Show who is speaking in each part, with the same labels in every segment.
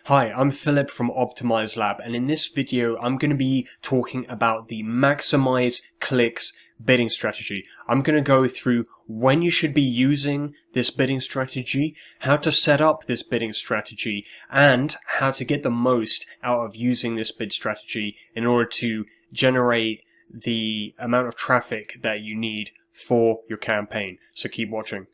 Speaker 1: Hi, I'm Philip from Optimize Lab, and in this video I'm going to be talking about the Maximise Clicks bidding strategy. I'm going to go through when you should be using this bidding strategy, how to set up this bidding strategy, and how to get the most out of using this bid strategy in order to generate the amount of traffic that you need for your campaign. So keep watching.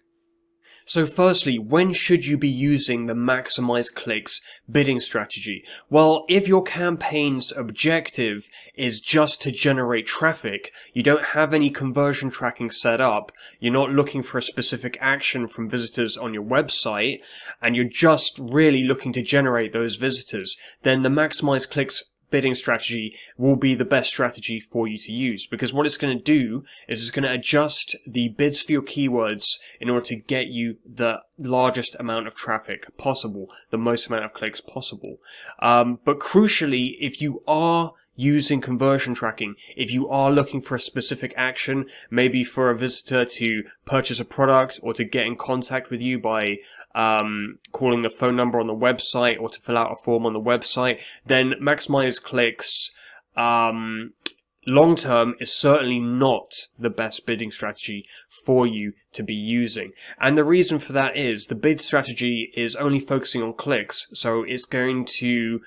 Speaker 1: So firstly, when should you be using the Maximise Clicks bidding strategy? Well, if your campaign's objective is just to generate traffic, you don't have any conversion tracking set up, you're not looking for a specific action from visitors on your website, and you're just really looking to generate those visitors, then the Maximise Clicks bidding strategy will be the best strategy for you to use, because what it's going to do is it's going to adjust the bids for your keywords in order to get you the largest amount of traffic possible, the most amount of clicks possible. But crucially, if you are using conversion tracking, if you are looking for a specific action, maybe for a visitor to purchase a product or to get in contact with you by calling the phone number on the website or to fill out a form on the website, then Maximise Clicks long term is certainly not the best bidding strategy for you to be using. And the reason for that is the bid strategy is only focusing on clicks, so it's going to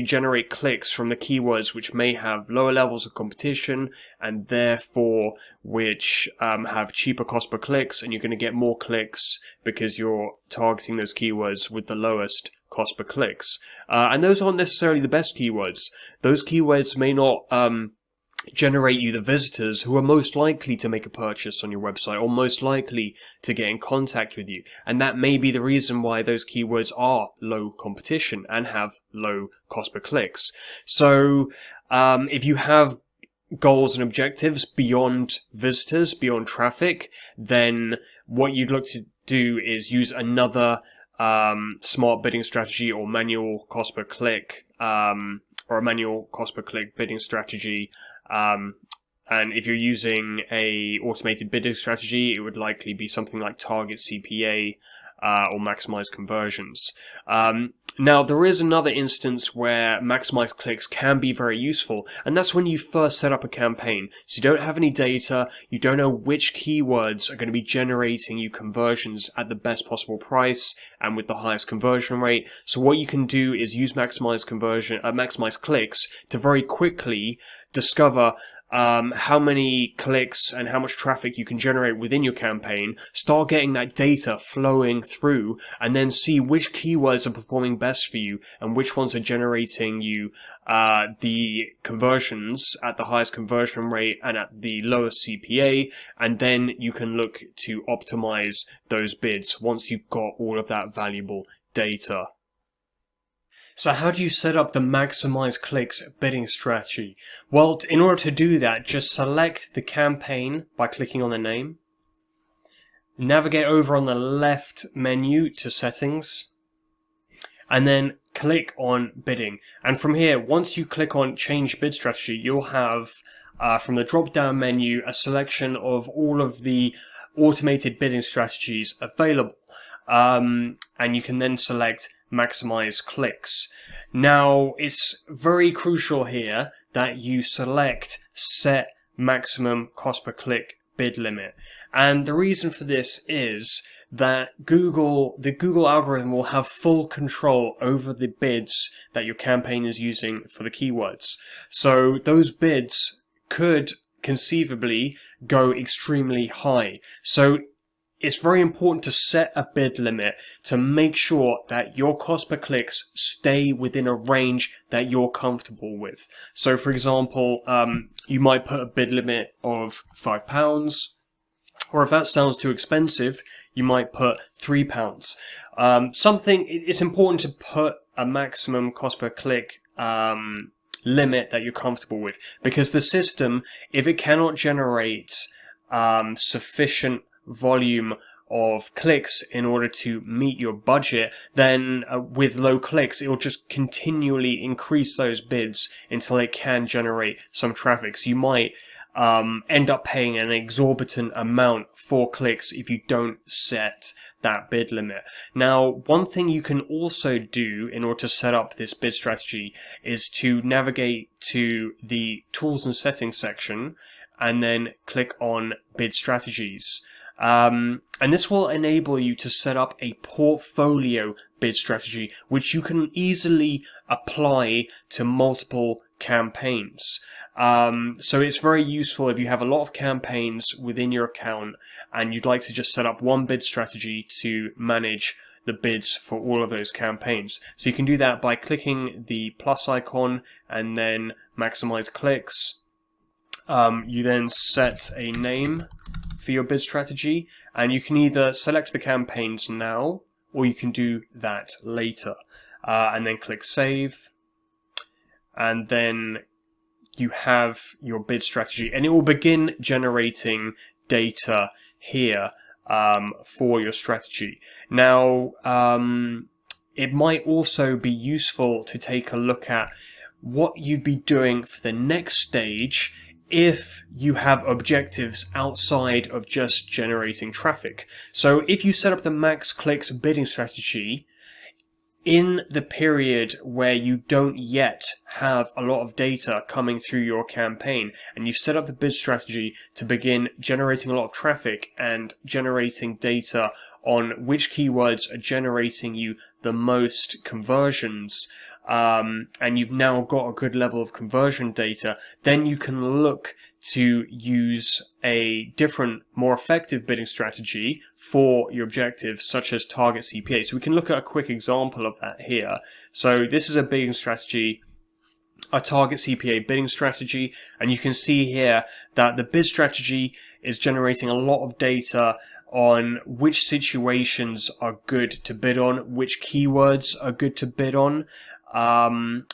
Speaker 1: generate clicks from the keywords which may have lower levels of competition and therefore which have cheaper cost per clicks, and you're going to get more clicks because you're targeting those keywords with the lowest cost per clicks. And those aren't necessarily the best keywords. Those keywords may not generate you the visitors who are most likely to make a purchase on your website or most likely to get in contact with you. And that may be the reason why those keywords are low competition and have low cost per clicks. So if you have goals and objectives beyond visitors, beyond traffic, then what you'd look to do is use another smart bidding strategy or manual cost per click, or a manual cost per click bidding strategy. And if you're using a automated bidding strategy, it would likely be something like target CPA, or maximize conversions. Now, there is another instance where Maximise Clicks can be very useful, and that's when you first set up a campaign. So you don't have any data, you don't know which keywords are going to be generating you conversions at the best possible price and with the highest conversion rate. So what you can do is use Maximise Clicks to very quickly discover how many clicks and how much traffic you can generate within your campaign, start getting that data flowing through, and then see which keywords are performing best for you and which ones are generating you the conversions at the highest conversion rate and at the lowest CPA, and then you can look to optimize those bids once you've got all of that valuable data. So how do you set up the Maximise Clicks bidding strategy? Well, in order to do that, just select the campaign by clicking on the name. Navigate over on the left menu to settings. And then click on bidding. And from here, once you click on change bid strategy, you'll have from the drop down menu a selection of all of the automated bidding strategies available. And you can then select Maximise Clicks. Now, it's very crucial here that you select set maximum cost per click bid limit. And the reason for this is that the Google algorithm will have full control over the bids that your campaign is using for the keywords. So those bids could conceivably go extremely high. So it's very important to set a bid limit to make sure that your cost per clicks stay within a range that you're comfortable with. So for example, you might put a bid limit of £5, or if that sounds too expensive, you might put £3. It's important to put a maximum cost per click limit that you're comfortable with, because the system, if it cannot generate sufficient volume of clicks in order to meet your budget, then with low clicks, it will just continually increase those bids until it can generate some traffic. So you might end up paying an exorbitant amount for clicks if you don't set that bid limit. Now, one thing you can also do in order to set up this bid strategy is to navigate to the tools and settings section and then click on bid strategies. And this will enable you to set up a portfolio bid strategy, which you can easily apply to multiple campaigns. So it's very useful if you have a lot of campaigns within your account and you'd like to just set up one bid strategy to manage the bids for all of those campaigns. So you can do that by clicking the plus icon and then Maximise Clicks. You then set a name for your bid strategy, and you can either select the campaigns now or you can do that later, and then click save, and then you have your bid strategy and it will begin generating data here for your strategy. Now, it might also be useful to take a look at what you'd be doing for the next stage if you have objectives outside of just generating traffic. So if you set up the max clicks bidding strategy in the period where you don't yet have a lot of data coming through your campaign, and you've set up the bid strategy to begin generating a lot of traffic and generating data on which keywords are generating you the most conversions, and you've now got a good level of conversion data, then you can look to use a different, more effective bidding strategy for your objectives, such as target CPA. So we can look at a quick example of that here. So this is a bidding strategy, a target CPA bidding strategy, and you can see here that the bid strategy is generating a lot of data on which situations are good to bid on, which keywords are good to bid on,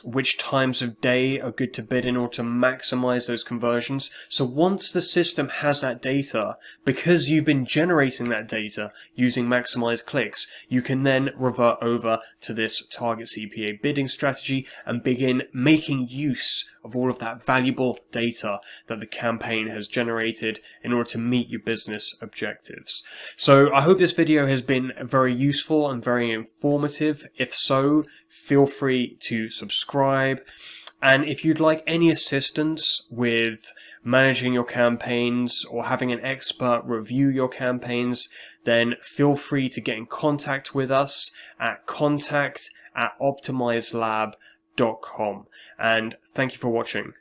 Speaker 1: which times of day are good to bid in order to maximize those conversions. So once the system has that data, because you've been generating that data using Maximise Clicks, you can then revert over to this target CPA bidding strategy and begin making use of all of that valuable data that the campaign has generated in order to meet your business objectives. So I hope this video has been very useful and very informative. If so, feel free to subscribe. And if you'd like any assistance with managing your campaigns or having an expert review your campaigns, then feel free to get in contact with us at contact@optimizelab.com. And thank you for watching.